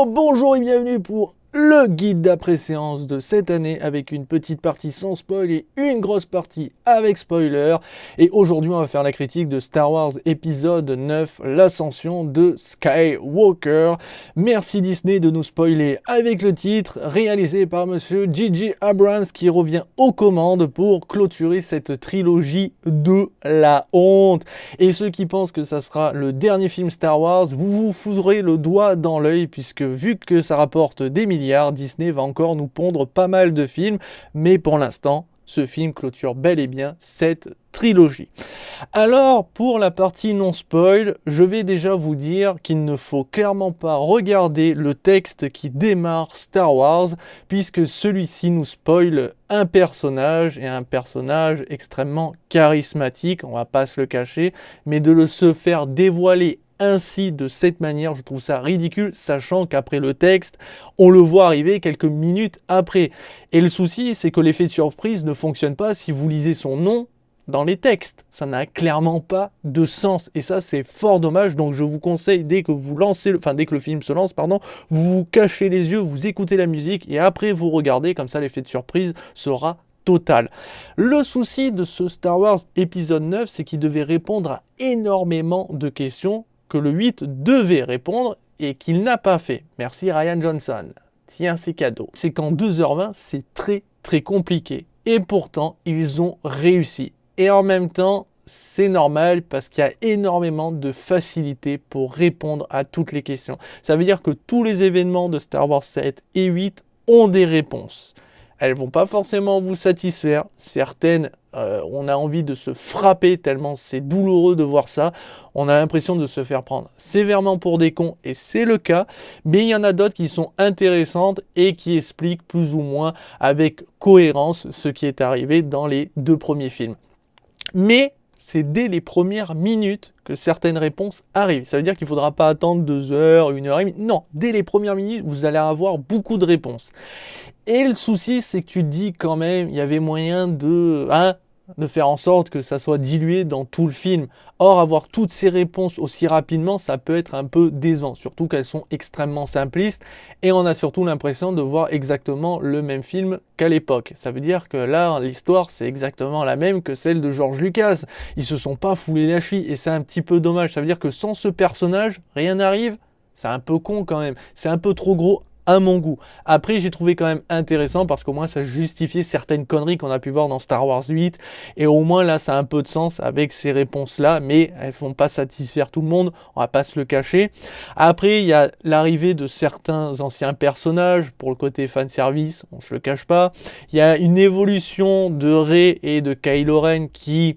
Bonjour et bienvenue pour le guide d'après-séance de cette année avec une petite partie sans spoil et une grosse partie avec spoiler. Et aujourd'hui, on va faire la critique de Star Wars épisode 9, l'ascension de Skywalker. Merci Disney de nous spoiler avec le titre, réalisé par monsieur J.J. Abrams qui revient aux commandes pour clôturer cette trilogie de la honte. Et ceux qui pensent que ça sera le dernier film Star Wars, vous vous foutrez le doigt dans l'œil puisque vu que ça rapporte des milliards, Disney va encore nous pondre pas mal de films, mais pour l'instant, ce film clôture bel et bien cette trilogie. Alors, pour la partie non spoil, je vais déjà vous dire qu'il ne faut clairement pas regarder le texte qui démarre Star Wars, puisque celui-ci nous spoil un personnage, et un personnage extrêmement charismatique, on va pas se le cacher, mais de le se faire dévoiler ainsi de cette manière, je trouve ça ridicule, sachant qu'après le texte, on le voit arriver quelques minutes après. Et le souci, c'est que l'effet de surprise ne fonctionne pas si vous lisez son nom dans les textes. Ça n'a clairement pas de sens. Et ça, c'est fort dommage. Donc, je vous conseille, dès que le film se lance, vous vous cachez les yeux, vous écoutez la musique et après vous regardez. Comme ça, l'effet de surprise sera total. Le souci de ce Star Wars épisode 9, c'est qu'il devait répondre à énormément de questions que le 8 devait répondre et qu'il n'a pas fait. Merci Rian Johnson. Tiens, c'est cadeau. C'est qu'en 2h20, c'est très compliqué. Et pourtant, ils ont réussi. Et en même temps, c'est normal parce qu'il y a énormément de facilité pour répondre à toutes les questions. Ça veut dire que tous les événements de Star Wars 7 et 8 ont des réponses. Elles ne vont pas forcément vous satisfaire. Certaines, on a envie de se frapper tellement c'est douloureux de voir ça. On a l'impression de se faire prendre sévèrement pour des cons et c'est le cas. Mais il y en a d'autres qui sont intéressantes et qui expliquent plus ou moins avec cohérence ce qui est arrivé dans les 2 premiers films. Mais c'est dès les premières minutes que certaines réponses arrivent. Ça veut dire qu'il ne faudra pas attendre 2 heures, 1h30. Non, dès les premières minutes, vous allez avoir beaucoup de réponses. Et le souci, c'est que tu te dis quand même, il y avait moyen de faire en sorte que ça soit dilué dans tout le film. Or, avoir toutes ces réponses aussi rapidement, ça peut être un peu décevant. Surtout qu'elles sont extrêmement simplistes. Et on a surtout l'impression de voir exactement le même film qu'à l'époque. Ça veut dire que là, l'histoire, c'est exactement la même que celle de George Lucas. Ils se sont pas foulés la cheville. Et c'est un petit peu dommage. Ça veut dire que sans ce personnage, rien n'arrive. C'est un peu con quand même. C'est un peu trop gros à mon goût. Après, j'ai trouvé quand même intéressant parce qu'au moins ça justifiait certaines conneries qu'on a pu voir dans Star Wars 8 et au moins là ça a un peu de sens avec ces réponses-là, mais elles ne font pas satisfaire tout le monde, on va pas se le cacher. Après, il y a l'arrivée de certains anciens personnages pour le côté fanservice, on se le cache pas. Il y a une évolution de Rey et de Kylo Ren qui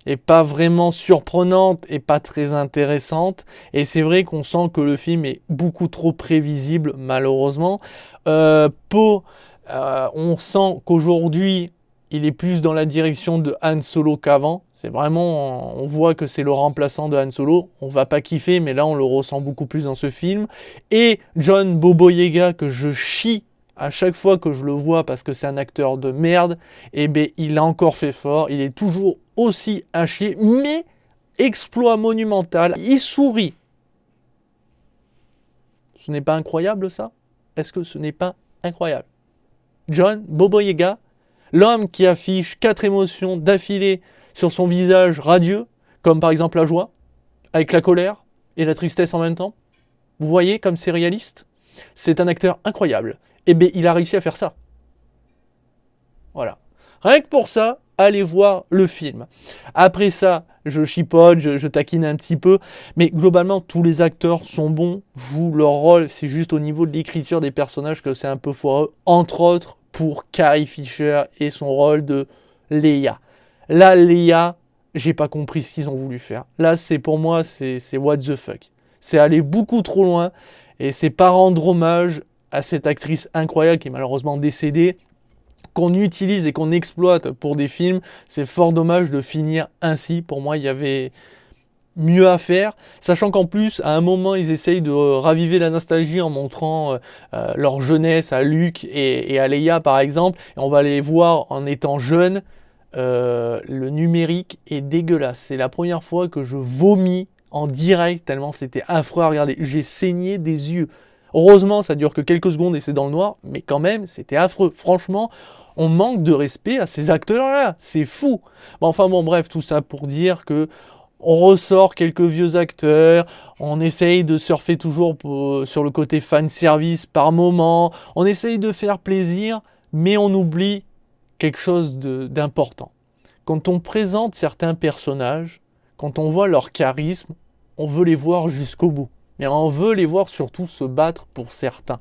est pas vraiment surprenante et pas très intéressante. Et c'est vrai qu'on sent que le film est beaucoup trop prévisible, malheureusement. On sent qu'aujourd'hui, il est plus dans la direction de Han Solo qu'avant. C'est vraiment, on voit que c'est le remplaçant de Han Solo. On va pas kiffer, mais là, on le ressent beaucoup plus dans ce film. Et John Boyega, que je chie à chaque fois que je le vois parce que c'est un acteur de merde, et ben il a encore fait fort, il est toujours aussi à chier, mais exploit monumental, il sourit. Ce n'est pas incroyable ça? Est-ce que ce n'est pas incroyable? John Boyega, l'homme qui affiche 4 émotions d'affilée sur son visage radieux, comme par exemple la joie, avec la colère et la tristesse en même temps. Vous voyez comme c'est réaliste? C'est un acteur incroyable. Et bien, il a réussi à faire ça. Voilà. Rien que pour ça, allez voir le film. Après ça, je chipote, je taquine un petit peu, mais globalement, tous les acteurs sont bons, jouent leur rôle. C'est juste au niveau de l'écriture des personnages que c'est un peu foireux. Entre autres, pour Carrie Fisher et son rôle de Leia. Là, Leia, j'ai pas compris ce qu'ils ont voulu faire. Là, pour moi, c'est what the fuck. C'est aller beaucoup trop loin et c'est pas rendre hommage à cette actrice incroyable qui est malheureusement décédée, qu'on utilise et qu'on exploite pour des films. C'est fort dommage de finir ainsi. Pour moi, il y avait mieux à faire, sachant qu'en plus, à un moment, ils essayent de raviver la nostalgie en montrant leur jeunesse à Luke et à Leia, par exemple, et on va les voir en étant jeunes. Le numérique est dégueulasse. C'est la première fois que je vomis en direct, tellement c'était affreux à regarder. J'ai saigné des yeux. Heureusement, ça dure que quelques secondes et c'est dans le noir, mais quand même, c'était affreux. Franchement, on manque de respect à ces acteurs-là. C'est fou. Enfin bon, bref, tout ça pour dire que on ressort quelques vieux acteurs, on essaye de surfer toujours sur le côté fan service par moment, on essaye de faire plaisir, mais on oublie quelque chose d'important. Quand on présente certains personnages, quand on voit leur charisme, on veut les voir jusqu'au bout. Mais on veut les voir surtout se battre pour certains.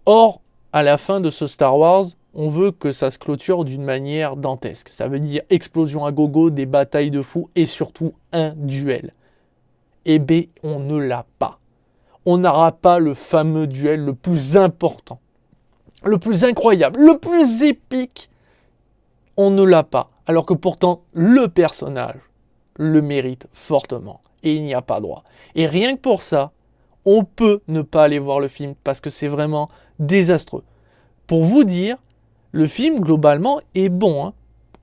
Or, à la fin de ce Star Wars, on veut que ça se clôture d'une manière dantesque. Ça veut dire explosion à gogo, des batailles de fous et surtout un duel. Eh bien, on ne l'a pas. On n'aura pas le fameux duel le plus important, le plus incroyable, le plus épique. On ne l'a pas. Alors que pourtant, le personnage le mérite fortement. Et il n'y a pas droit. Et rien que pour ça, on peut ne pas aller voir le film parce que c'est vraiment désastreux. Pour vous dire, le film, globalement, est bon.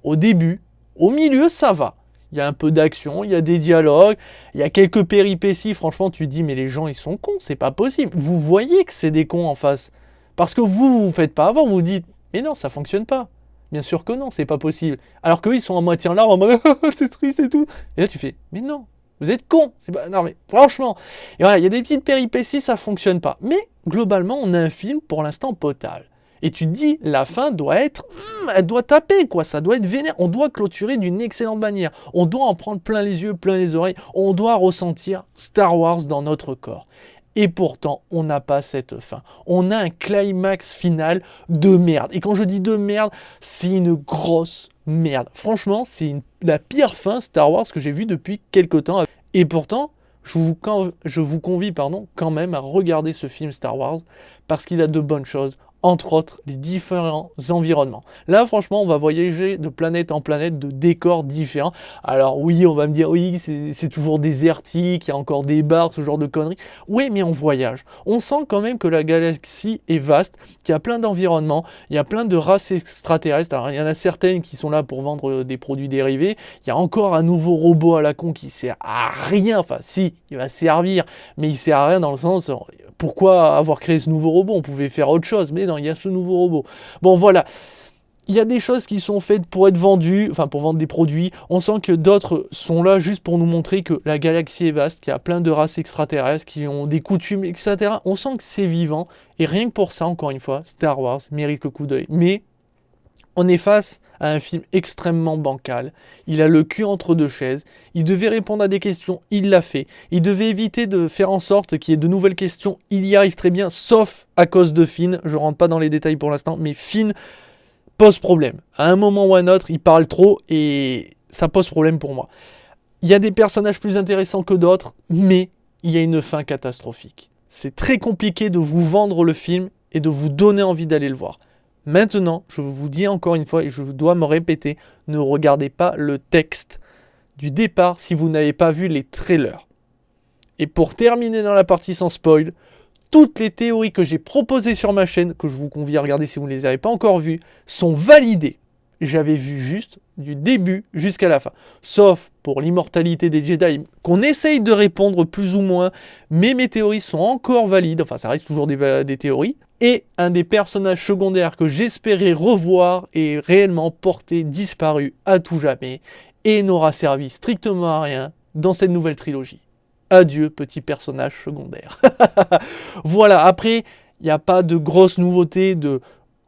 Au début, au milieu, ça va. Il y a un peu d'action, il y a des dialogues, il y a quelques péripéties. Franchement, tu te dis, mais les gens, ils sont cons, c'est pas possible. Vous voyez que c'est des cons en face. Parce que vous faites pas avant, vous dites, mais non, ça fonctionne pas. Bien sûr que non, c'est pas possible. Alors qu'eux, ils sont en moitié en larmes, en mode, c'est triste et tout. Et là, tu fais, mais non, vous êtes cons. Non, mais franchement. Et voilà, il y a des petites péripéties, ça fonctionne pas. Mais globalement, on a un film, pour l'instant, potable. Et tu te dis, la fin doit être... elle doit taper, quoi. Ça doit être vénère. On doit clôturer d'une excellente manière. On doit en prendre plein les yeux, plein les oreilles. On doit ressentir Star Wars dans notre corps. Et pourtant, on n'a pas cette fin. On a un climax final de merde. Et quand je dis de merde, c'est une grosse merde. Franchement, c'est la pire fin Star Wars que j'ai vue depuis quelques temps. Et pourtant, je vous convie quand même à regarder ce film Star Wars parce qu'il a de bonnes choses. Entre autres, les différents environnements. Là, franchement, on va voyager de planète en planète, de décors différents. Alors oui, on va me dire, oui, c'est toujours désertique, il y a encore des bars, ce genre de conneries. Oui, mais on voyage. On sent quand même que la galaxie est vaste, qu'il y a plein d'environnements, il y a plein de races extraterrestres. Alors, il y en a certaines qui sont là pour vendre des produits dérivés. Il y a encore un nouveau robot à la con qui sert à rien. Enfin, si, il va servir, mais il sert à rien dans le sens... Pourquoi avoir créé ce nouveau robot? On pouvait faire autre chose, mais non, il y a ce nouveau robot. Bon, voilà. Il y a des choses qui sont faites pour être vendues, enfin pour vendre des produits. On sent que d'autres sont là juste pour nous montrer que la galaxie est vaste, qu'il y a plein de races extraterrestres qui ont des coutumes, etc. On sent que c'est vivant. Et rien que pour ça, encore une fois, Star Wars mérite le coup d'œil. Mais on est face à un film extrêmement bancal. Il a le cul entre deux chaises. Il devait répondre à des questions, il l'a fait. Il devait éviter de faire en sorte qu'il y ait de nouvelles questions. Il y arrive très bien, sauf à cause de Finn. Je ne rentre pas dans les détails pour l'instant, mais Finn pose problème. À un moment ou à un autre, il parle trop et ça pose problème pour moi. Il y a des personnages plus intéressants que d'autres, mais il y a une fin catastrophique. C'est très compliqué de vous vendre le film et de vous donner envie d'aller le voir. Maintenant, je vous dis encore une fois, et je dois me répéter, ne regardez pas le texte du départ si vous n'avez pas vu les trailers. Et pour terminer dans la partie sans spoil, toutes les théories que j'ai proposées sur ma chaîne, que je vous convie à regarder si vous ne les avez pas encore vues, sont validées. J'avais vu juste du début jusqu'à la fin. Sauf pour l'immortalité des Jedi, qu'on essaye de répondre plus ou moins, mais mes théories sont encore valides, enfin ça reste toujours des théories. Et un des personnages secondaires que j'espérais revoir est réellement porté, disparu à tout jamais, et n'aura servi strictement à rien dans cette nouvelle trilogie. Adieu, petit personnage secondaire. Voilà, après, il n'y a pas de grosses nouveautés, de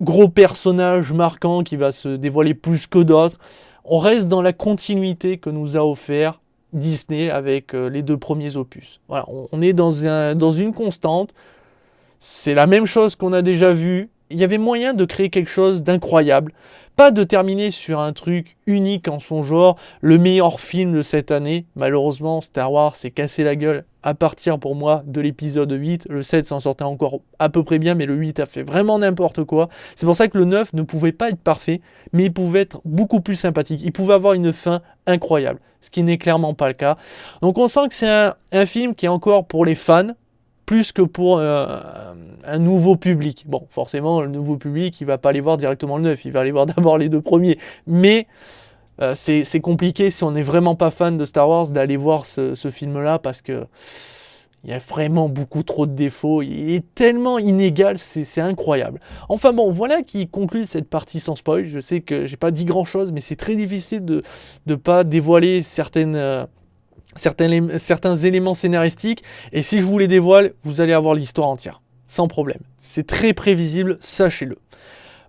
gros personnages marquants qui va se dévoiler plus que d'autres. On reste dans la continuité que nous a offert Disney avec les 2 premiers opus. Voilà, on est dans une constante. C'est la même chose qu'on a déjà vu. Il y avait moyen de créer quelque chose d'incroyable. Pas de terminer sur un truc unique en son genre, le meilleur film de cette année. Malheureusement, Star Wars s'est cassé la gueule à partir pour moi de l'épisode 8. Le 7 s'en sortait encore à peu près bien, mais le 8 a fait vraiment n'importe quoi. C'est pour ça que le 9 ne pouvait pas être parfait, mais il pouvait être beaucoup plus sympathique. Il pouvait avoir une fin incroyable, ce qui n'est clairement pas le cas. Donc on sent que c'est un film qui est encore pour les fans, plus que pour un nouveau public. Bon, forcément, le nouveau public, il ne va pas aller voir directement le 9, il va aller voir d'abord les 2 premiers. Mais c'est compliqué si on n'est vraiment pas fan de Star Wars d'aller voir ce film-là, parce que Il y a vraiment beaucoup trop de défauts, il est tellement inégal, c'est incroyable. Enfin bon, voilà qui conclut cette partie sans spoil. Je sais que j'ai pas dit grand chose, mais c'est très difficile de pas dévoiler certains éléments scénaristiques, et si je vous les dévoile, vous allez avoir l'histoire entière, sans problème. C'est très prévisible, sachez-le.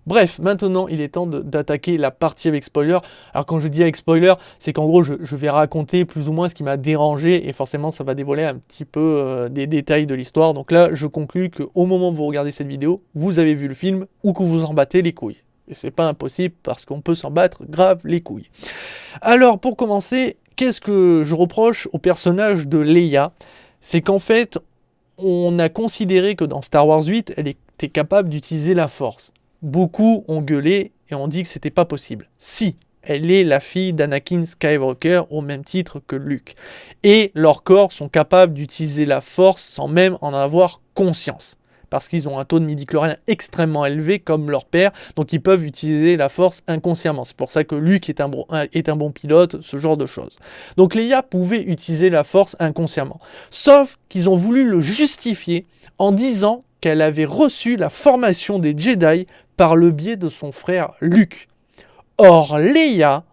Bref, maintenant, il est temps d'attaquer la partie avec spoiler. Alors quand je dis avec spoiler, c'est qu'en gros, je vais raconter plus ou moins ce qui m'a dérangé, et forcément, ça va dévoiler un petit peu des détails de l'histoire. Donc là, je conclus qu'au moment où vous regardez cette vidéo, vous avez vu le film, ou que vous en battez les couilles. Et c'est pas impossible, parce qu'on peut s'en battre grave les couilles. Alors, pour commencer, qu'est-ce que je reproche au personnage de Leia? C'est qu'en fait, on a considéré que dans Star Wars 8, elle était capable d'utiliser la Force. Beaucoup ont gueulé et ont dit que c'était pas possible. Si, elle est la fille d'Anakin Skywalker au même titre que Luke. Et leurs corps sont capables d'utiliser la Force sans même en avoir conscience. Parce qu'ils ont un taux de midi-chloriens extrêmement élevé comme leur père, donc ils peuvent utiliser la Force inconsciemment. C'est pour ça que Luke est un bon pilote, ce genre de choses. Donc Leia pouvait utiliser la Force inconsciemment. Sauf qu'ils ont voulu le justifier en disant qu'elle avait reçu la formation des Jedi par le biais de son frère Luke. Or, Leia,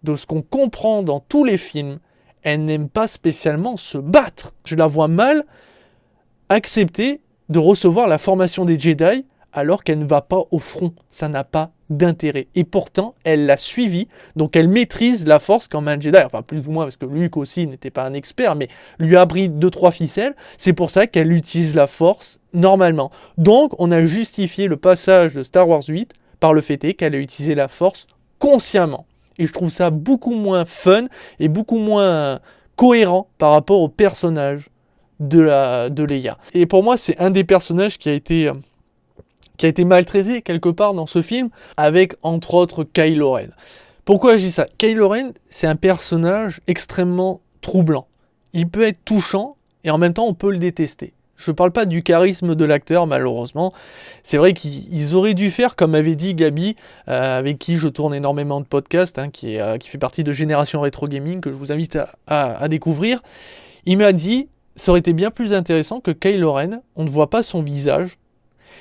de ce qu'on comprend dans tous les films, elle n'aime pas spécialement se battre. Je la vois mal accepter de recevoir la formation des Jedi alors qu'elle ne va pas au front. Ça n'a pas d'intérêt. Et pourtant, elle l'a suivi, donc elle maîtrise la Force comme un Jedi. Enfin, plus ou moins, parce que Luke aussi n'était pas un expert, mais lui a appris 2-3 ficelles. C'est pour ça qu'elle utilise la Force normalement. Donc, on a justifié le passage de Star Wars 8 par le fait qu'elle a utilisé la Force consciemment. Et je trouve ça beaucoup moins fun et beaucoup moins cohérent par rapport au personnage de Leia. Et pour moi, c'est un des personnages qui a été maltraité quelque part dans ce film, avec entre autres Kylo Ren. Pourquoi je dis ça? Kylo Ren, c'est un personnage extrêmement troublant. Il peut être touchant et en même temps on peut le détester. Je ne parle pas du charisme de l'acteur, malheureusement. C'est vrai qu'ils auraient dû faire, comme avait dit Gabi, avec qui je tourne énormément de podcasts, qui fait partie de Génération Retro Gaming, que je vous invite à découvrir. Il m'a dit, ça aurait été bien plus intéressant que Kylo Ren, on ne voit pas son visage,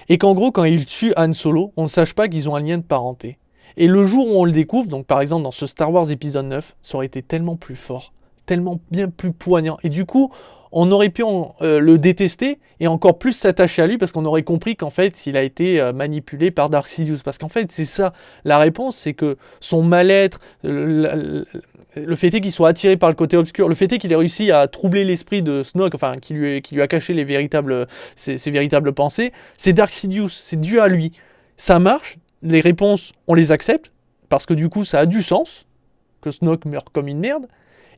et qu'en gros, quand il tue Han Solo, on ne sache pas qu'ils ont un lien de parenté. Et le jour où on le découvre, donc par exemple dans ce Star Wars épisode 9, ça aurait été tellement plus fort, tellement bien plus poignant. Et du coup, on aurait pu le détester et encore plus s'attacher à lui parce qu'on aurait compris qu'en fait, il a été manipulé par Darth Sidious. Parce qu'en fait, c'est ça la réponse, c'est que son mal-être, le fait est qu'il soit attiré par le côté obscur, le fait est qu'il ait réussi à troubler l'esprit de Snoke, enfin, qui lui a caché ses véritables pensées, c'est Darth Sidious, c'est dû à lui. Ça marche, les réponses, on les accepte, parce que du coup, ça a du sens, que Snoke meurt comme une merde,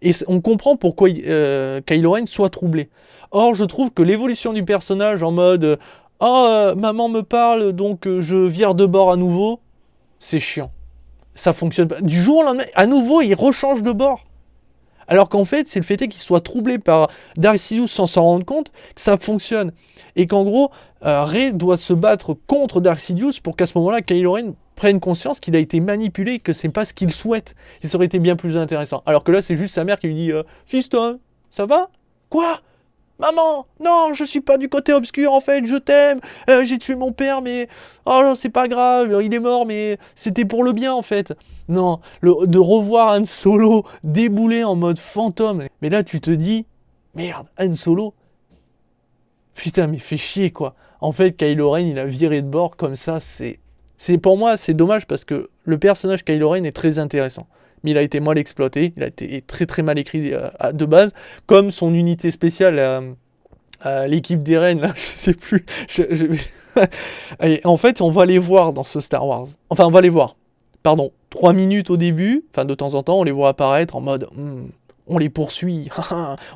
et on comprend pourquoi Kylo Ren soit troublé. Or, je trouve que l'évolution du personnage en mode « Oh, maman me parle, donc je vire de bord à nouveau », c'est chiant. Ça fonctionne pas. Du jour au lendemain, à nouveau, il rechange de bord. Alors qu'en fait, c'est le fait qu'il soit troublé par Darth Sidious sans s'en rendre compte que ça fonctionne. Et qu'en gros, Rey doit se battre contre Darth Sidious pour qu'à ce moment-là, Kylo Ren prenne conscience qu'il a été manipulé, que c'est pas ce qu'il souhaite. Et ça aurait été bien plus intéressant. Alors que là, c'est juste sa mère qui lui dit « Fiston, ça va? Quoi? Maman, non, je suis pas du côté obscur en fait, je t'aime, j'ai tué mon père, mais oh non, c'est pas grave, il est mort, mais c'était pour le bien en fait. » Non, de revoir Han Solo débouler en mode fantôme, mais là tu te dis, merde, Han Solo, putain, mais fais chier quoi. En fait, Kylo Ren, il a viré de bord comme ça, pour moi, c'est dommage parce que le personnage Kylo Ren est très intéressant. Mais il a été mal exploité, il a été très très mal écrit de base, comme son unité spéciale, l'équipe des reines, là, je sais plus. Et en fait, on va les voir dans ce Star Wars. Enfin, on va les voir. Pardon, 3 minutes au début, enfin de temps en temps, on les voit apparaître en mode on les poursuit,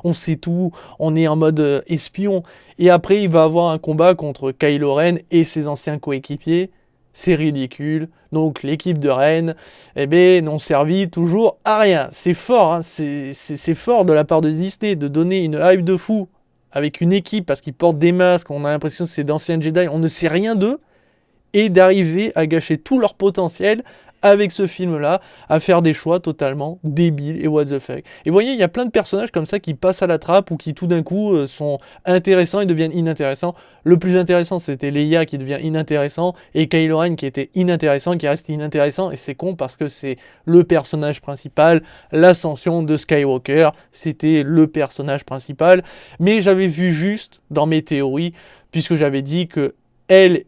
on sait tout, on est en mode espion. Et après, il va avoir un combat contre Kylo Ren et ses anciens coéquipiers. C'est ridicule. Donc l'équipe de Rennes, n'ont servi toujours à rien. C'est fort, hein. C'est fort de la part de Disney de donner une hype de fou avec une équipe parce qu'ils portent des masques, on a l'impression que c'est d'anciens Jedi, on ne sait rien d'eux, et d'arriver à gâcher tout leur potentiel avec ce film-là, à faire des choix totalement débiles et what the fuck. Et vous voyez, il y a plein de personnages comme ça qui passent à la trappe ou qui tout d'un coup sont intéressants et deviennent inintéressants. Le plus intéressant, c'était Leia qui devient inintéressant et Kylo Ren qui était inintéressant, qui reste inintéressant. Et c'est con parce que c'est le personnage principal, l'ascension de Skywalker, c'était le personnage principal. Mais j'avais vu juste dans mes théories, puisque j'avais dit que Rey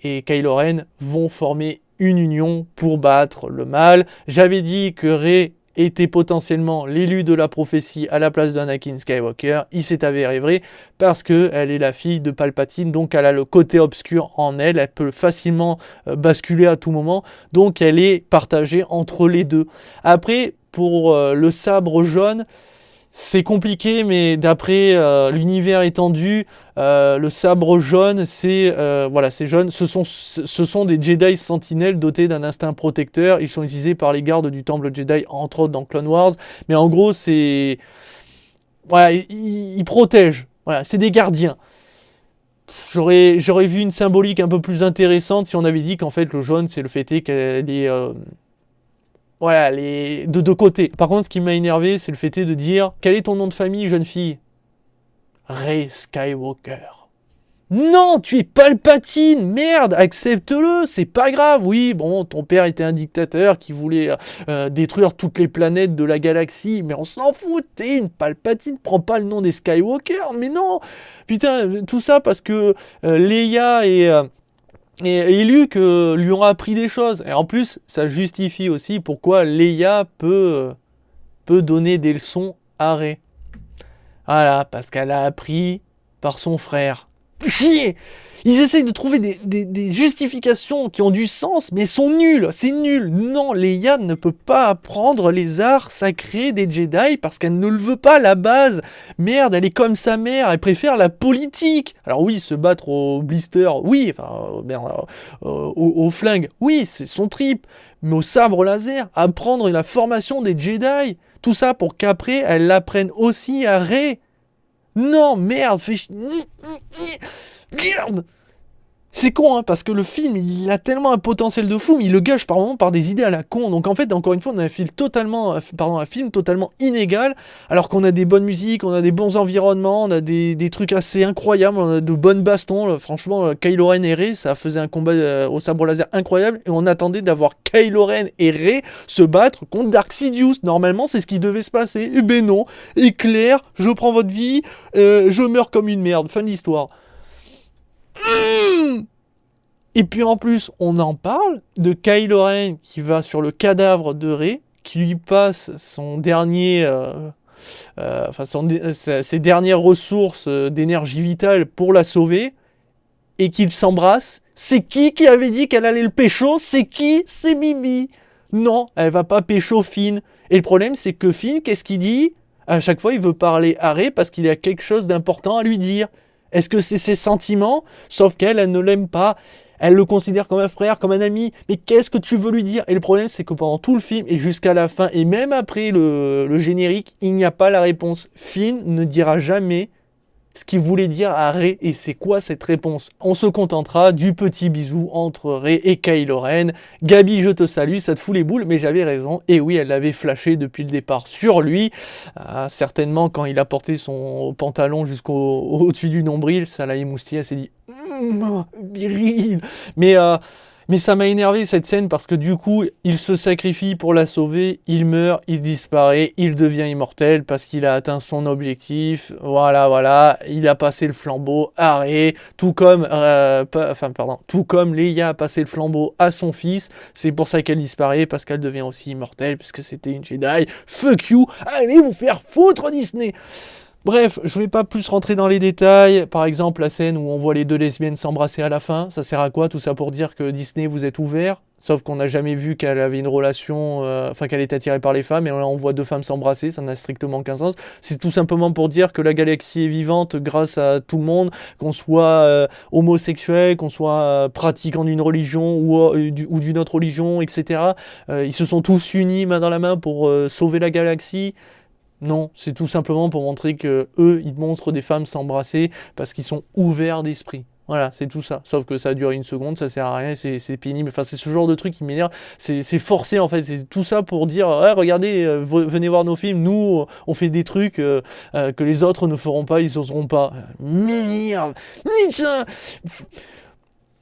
et Kylo Ren vont former une union pour battre le mal. J'avais dit que Rey était potentiellement l'élu de la prophétie à la place d'Anakin Skywalker. Il s'est avéré vrai parce qu'elle est la fille de Palpatine, donc elle a le côté obscur en elle, elle peut facilement basculer à tout moment, donc elle est partagée entre les deux. Après, pour le sabre jaune, c'est compliqué, mais d'après l'univers étendu, le sabre jaune, c'est jaune. Ce sont des Jedi sentinelles dotés d'un instinct protecteur. Ils sont utilisés par les gardes du temple Jedi, entre autres dans Clone Wars. Mais en gros, c'est... Voilà, ils protègent. Voilà, c'est des gardiens. J'aurais vu une symbolique un peu plus intéressante si on avait dit qu'en fait, le jaune, c'est le fait qu'elle est... Voilà, de deux côtés. Par contre, ce qui m'a énervé, c'est le fait de dire « Quel est ton nom de famille, jeune fille ?» Rey Skywalker. Non, tu es Palpatine, merde, accepte-le, c'est pas grave. Oui, bon, ton père était un dictateur qui voulait détruire toutes les planètes de la galaxie, mais on s'en fout, t'es une Palpatine, prends pas le nom des Skywalker, mais non. Putain, tout ça parce que Leia et Luke lui ont appris des choses. Et en plus, ça justifie aussi pourquoi Leia peut donner des leçons à Rey. Voilà, parce qu'elle a appris par son frère. Chier! Ils essayent de trouver des justifications qui ont du sens, mais sont nulles. C'est nul. Non, Leia ne peut pas apprendre les arts sacrés des Jedi parce qu'elle ne le veut pas à la base. Merde, elle est comme sa mère, elle préfère la politique. Alors oui, se battre au blister, oui, au flingue, oui, c'est son trip. Mais au sabre laser, apprendre la formation des Jedi. Tout ça pour qu'après, elle l'apprenne aussi à Rey. Non, merde, merde. C'est con, hein, parce que le film, il a tellement un potentiel de fou, mais il le gâche par moments par des idées à la con. Donc en fait, encore une fois, on a un film totalement inégal, alors qu'on a des bonnes musiques, on a des bons environnements, on a des trucs assez incroyables, on a de bonnes bastons. Franchement, Kylo Ren et Rey, ça faisait un combat au sabre laser incroyable, et on attendait d'avoir Kylo Ren et Rey se battre contre Dark Sidious. Normalement, c'est ce qui devait se passer. Eh ben non, éclair, je prends votre vie, je meurs comme une merde. Fin de l'histoire. Et puis en plus, on en parle de Kylo Ren qui va sur le cadavre de Rey, qui lui passe son dernier, ses dernières ressources d'énergie vitale pour la sauver, et qu'ils s'embrassent. C'est qui avait dit qu'elle allait le pécho? C'est qui? C'est Bibi. Non, elle va pas pécho Finn. Et le problème, c'est que Finn, qu'est-ce qu'il dit? À chaque fois, il veut parler à Rey parce qu'il a quelque chose d'important à lui dire. Est-ce que c'est ses sentiments? Sauf qu'elle, elle ne l'aime pas. Elle le considère comme un frère, comme un ami. Mais qu'est-ce que tu veux lui dire? Et le problème, c'est que pendant tout le film, et jusqu'à la fin, et même après le générique, il n'y a pas la réponse. Finn ne dira jamais ce qu'il voulait dire à Rey. Et c'est quoi cette réponse? On se contentera du petit bisou entre Rey et Kylo Ren. Gabi, je te salue, ça te fout les boules, mais j'avais raison. Et oui, elle l'avait flashé depuis le départ sur lui. Certainement, quand il a porté son pantalon au-dessus du nombril, ça l'a émoustillé, elle s'est dit viril. Mais ça m'a énervé cette scène parce que du coup, il se sacrifie pour la sauver, il meurt, il disparaît, il devient immortel parce qu'il a atteint son objectif. Voilà, il a passé le flambeau à Rey, tout comme Leia a passé le flambeau à son fils. C'est pour ça qu'elle disparaît, parce qu'elle devient aussi immortelle, puisque c'était une Jedi. Fuck you, allez vous faire foutre Disney! Bref, je vais pas plus rentrer dans les détails. Par exemple, la scène où on voit les deux lesbiennes s'embrasser à la fin, ça sert à quoi? Tout ça pour dire que Disney, vous êtes ouvert. Sauf qu'on n'a jamais vu qu'elle avait une relation, qu'elle était attirée par les femmes, et là on voit deux femmes s'embrasser, ça n'a strictement aucun sens. C'est tout simplement pour dire que la galaxie est vivante grâce à tout le monde, qu'on soit homosexuel, qu'on soit pratiquant d'une religion ou d'une autre religion, etc. Ils se sont tous unis main dans la main pour sauver la galaxie. Non, c'est tout simplement pour montrer que eux, ils montrent des femmes s'embrasser parce qu'ils sont ouverts d'esprit. Voilà, c'est tout ça. Sauf que ça a duré une seconde, ça sert à rien, c'est pénible. Enfin, c'est ce genre de truc qui m'énerve. C'est forcé en fait. C'est tout ça pour dire ouais, regardez, venez voir nos films. Nous, on fait des trucs que les autres ne feront pas, ils oseront pas. Merde, putain.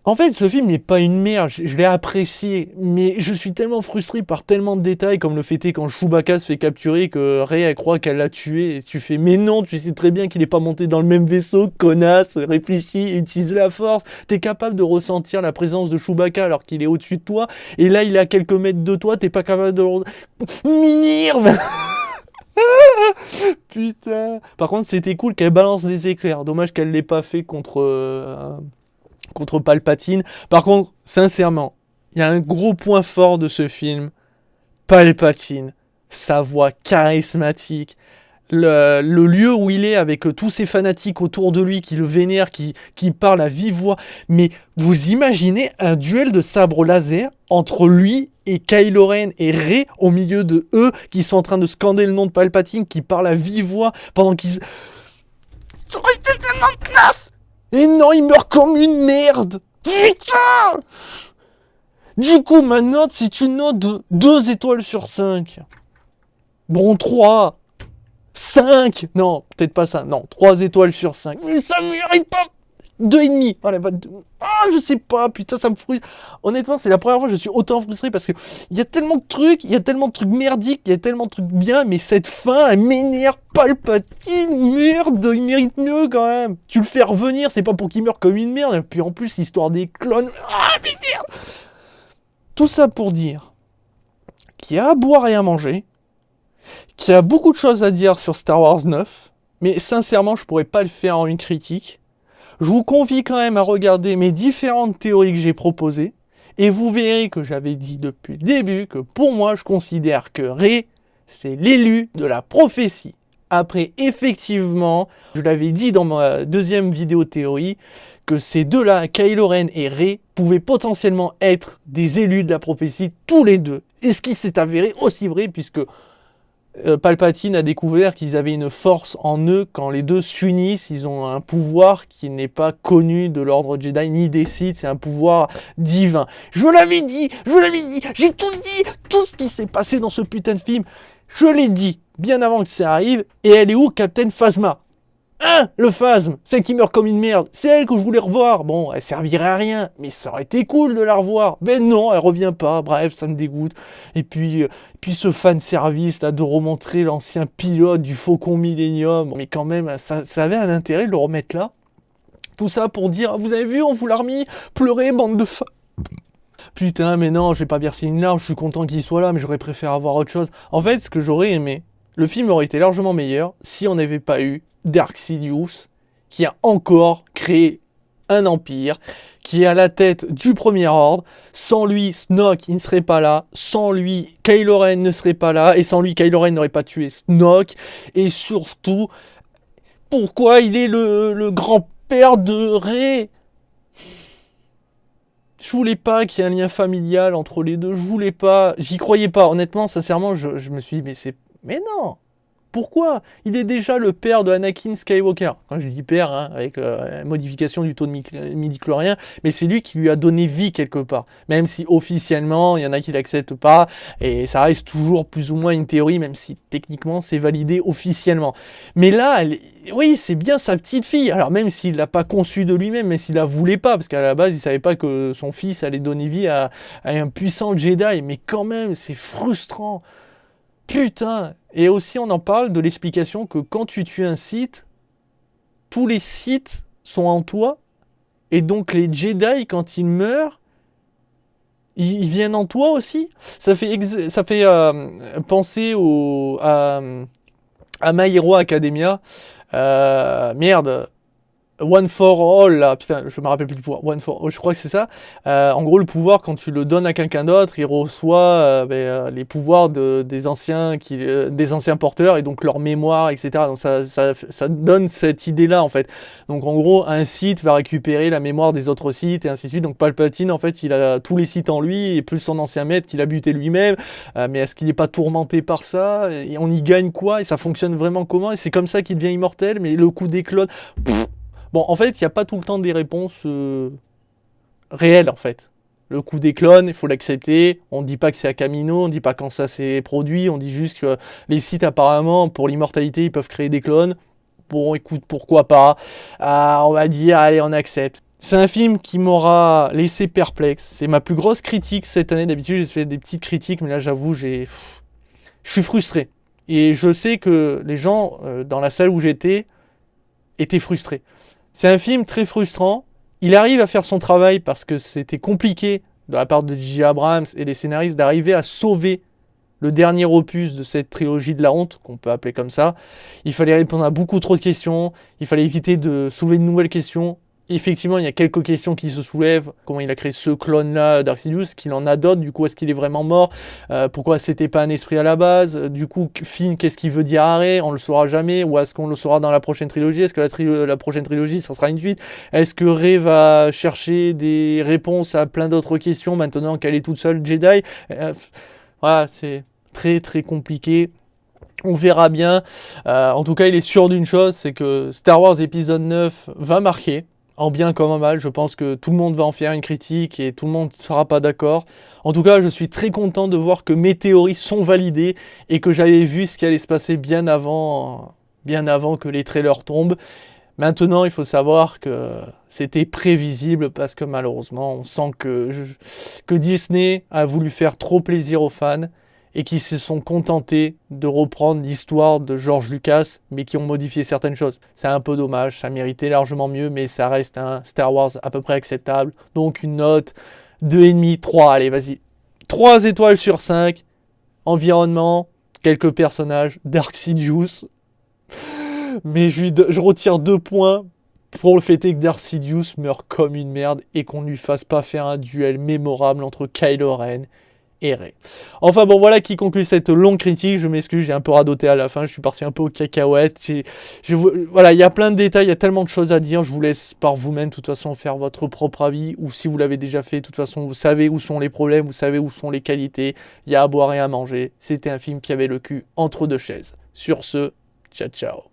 En fait, ce film n'est pas une merde, je l'ai apprécié, mais je suis tellement frustré par tellement de détails, comme le fait est quand Chewbacca se fait capturer, que Rey elle croit qu'elle l'a tué, et tu fais mais non, tu sais très bien qu'il n'est pas monté dans le même vaisseau, connasse, réfléchis, utilise la force, t'es capable de ressentir la présence de Chewbacca alors qu'il est au-dessus de toi, et là il est à quelques mètres de toi, t'es pas capable de le... Minirve. Putain. Par contre, c'était cool qu'elle balance des éclairs, dommage qu'elle l'ait pas fait contre Palpatine. Par contre, sincèrement, il y a un gros point fort de ce film. Palpatine, sa voix charismatique, le lieu où il est avec tous ses fanatiques autour de lui qui le vénèrent, qui parlent à vive voix. Mais vous imaginez un duel de sabre laser entre lui et Kylo Ren et Rey au milieu de eux qui sont en train de scander le nom de Palpatine, qui parlent à vive voix pendant qu'ils... Ça aurait été tellement classe! Et non, il meurt comme une merde. Putain. Du coup, ma note, c'est une note de 2 étoiles sur 5. Bon, 3. 5. Non, peut-être pas ça. Non, 3 étoiles sur 5. Mais ça mérite pas 2,5. Voilà, je sais pas, putain, ça me frustre. Honnêtement, c'est la première fois que je suis autant frustré parce que il y a tellement de trucs, merdiques, il y a tellement de trucs bien, mais cette fin, elle m'énerve. Palpatine, merde, il mérite mieux quand même. Tu le fais revenir, c'est pas pour qu'il meure comme une merde, et puis en plus, histoire des clones. Ah, putain. Tout ça pour dire qu'il y a à boire et à manger, qu'il y a beaucoup de choses à dire sur Star Wars 9, mais sincèrement, je pourrais pas le faire en une critique. Je vous convie quand même à regarder mes différentes théories que j'ai proposées, et vous verrez que j'avais dit depuis le début que pour moi, je considère que Rey, c'est l'élu de la prophétie. Après, effectivement, je l'avais dit dans ma deuxième vidéo théorie, que ces deux-là, Kylo Ren et Rey, pouvaient potentiellement être des élus de la prophétie, tous les deux. Et ce qui s'est avéré aussi vrai, puisque Palpatine a découvert qu'ils avaient une force en eux quand les deux s'unissent. Ils ont un pouvoir qui n'est pas connu de l'ordre Jedi ni des Sith, c'est un pouvoir divin. Je l'avais dit, j'ai tout dit, tout ce qui s'est passé dans ce putain de film, je l'ai dit bien avant que ça arrive. Et elle est où, Captain Phasma? Hein, le Phasme, celle qui meurt comme une merde, c'est elle que je voulais revoir. Bon, elle servirait à rien, mais ça aurait été cool de la revoir. Mais non, elle revient pas, bref, ça me dégoûte. Et puis ce fan service là de remontrer l'ancien pilote du Faucon Millenium, mais quand même, ça avait un intérêt de le remettre là. Tout ça pour dire, vous avez vu, on vous l'a remis, pleurez, bande de fa... Putain, mais non, je vais pas verser une larme, je suis content qu'il soit là, mais j'aurais préféré avoir autre chose. En fait, ce que j'aurais aimé, le film aurait été largement meilleur si on n'avait pas eu Dark Sidious, qui a encore créé un empire, qui est à la tête du Premier Ordre. Sans lui, Snoke, il ne serait pas là. Sans lui, Kylo Ren ne serait pas là. Et sans lui, Kylo Ren n'aurait pas tué Snoke. Et surtout, pourquoi il est le grand-père de Rey? Je voulais pas qu'il y ait un lien familial entre les deux. Je voulais pas. J'y croyais pas. Honnêtement, sincèrement, je me suis dit, mais non! Pourquoi? Il est déjà le père de Anakin Skywalker. Quand je dis père, hein, avec la modification du taux de midi-chlorien, mais c'est lui qui lui a donné vie quelque part. Même si officiellement, il y en a qui l'acceptent pas, et ça reste toujours plus ou moins une théorie, même si techniquement c'est validé officiellement. Mais là, oui, c'est bien sa petite fille. Alors même s'il l'a pas conçue de lui-même, mais s'il la voulait pas, parce qu'à la base, il savait pas que son fils allait donner vie à un puissant Jedi, mais quand même, c'est frustrant. Putain! Et aussi, on en parle de l'explication que quand tu tues un Sith, tous les Sith sont en toi, et donc les Jedi, quand ils meurent, ils viennent en toi aussi. Ça fait penser à My Hero Academia. Merde. One for All, là, putain, je me rappelle plus du pouvoir. One for All, je crois que c'est ça. En gros, le pouvoir, quand tu le donnes à quelqu'un d'autre, il reçoit les pouvoirs des anciens porteurs et donc leur mémoire, etc. Donc ça donne cette idée-là, en fait. Donc en gros, un Sith va récupérer la mémoire des autres Sith et ainsi de suite. Donc Palpatine, en fait, il a tous les Sith en lui et plus son ancien maître qu'il a buté lui-même. Mais est-ce qu'il n'est pas tourmenté par ça? Et on y gagne quoi? Et ça fonctionne vraiment comment? Et c'est comme ça qu'il devient immortel? Mais le coup des clones... Bon, en fait, il n'y a pas tout le temps des réponses réelles, en fait. Le coup des clones, il faut l'accepter. On ne dit pas que c'est à Camino, on ne dit pas quand ça s'est produit, on dit juste que les sites, apparemment, pour l'immortalité, ils peuvent créer des clones. Bon, écoute, pourquoi pas. On va dire, allez, on accepte. C'est un film qui m'aura laissé perplexe. C'est ma plus grosse critique cette année. D'habitude, j'ai fait des petites critiques, mais là, j'avoue, je suis frustré. Et je sais que les gens dans la salle où j'étais étaient frustrés. C'est un film très frustrant. Il arrive à faire son travail parce que c'était compliqué de la part de J.J. Abrams et des scénaristes d'arriver à sauver le dernier opus de cette trilogie de la honte, qu'on peut appeler comme ça. Il fallait répondre à beaucoup trop de questions, il fallait éviter de soulever de nouvelles questions. Effectivement, il y a quelques questions qui se soulèvent. Comment il a créé ce clone-là, Dark Sidious, qu'il en a d'autres. Du coup, est-ce qu'il est vraiment mort? Pourquoi c'était pas un esprit à la base? Du coup, Finn, qu'est-ce qu'il veut dire Harry? On le saura jamais. Ou est-ce qu'on le saura dans la prochaine trilogie? Est-ce que la prochaine trilogie, ça sera une suite? Est-ce que Rey va chercher des réponses à plein d'autres questions maintenant qu'elle est toute seule Jedi? Voilà, c'est très très compliqué. On verra bien. En tout cas, il est sûr d'une chose, c'est que Star Wars épisode 9 va marquer. En bien comme en mal, je pense que tout le monde va en faire une critique et tout le monde ne sera pas d'accord. En tout cas, je suis très content de voir que mes théories sont validées et que j'avais vu ce qui allait se passer bien avant que les trailers tombent. Maintenant, il faut savoir que c'était prévisible parce que malheureusement, on sent que Disney a voulu faire trop plaisir aux fans et qui se sont contentés de reprendre l'histoire de George Lucas, mais qui ont modifié certaines choses. C'est un peu dommage, ça méritait largement mieux, mais ça reste un Star Wars à peu près acceptable. Donc une note 2,5, 3, allez vas-y. 3 étoiles sur 5, environnement, quelques personnages, Dark Sidious. Mais je retire 2 points pour le fait que Darth Sidious meurt comme une merde et qu'on ne lui fasse pas faire un duel mémorable entre Kylo Ren et Rey. Enfin bon, voilà qui conclut cette longue critique. Je m'excuse, j'ai un peu radoté à la fin, je suis parti un peu aux cacahuètes. Voilà, il y a plein de détails, il y a tellement de choses à dire. Je vous laisse par vous-même, de toute façon, faire votre propre avis. Ou si vous l'avez déjà fait, de toute façon, vous savez où sont les problèmes, vous savez où sont les qualités. Il y a à boire et à manger. C'était un film qui avait le cul entre deux chaises. Sur ce, ciao ciao.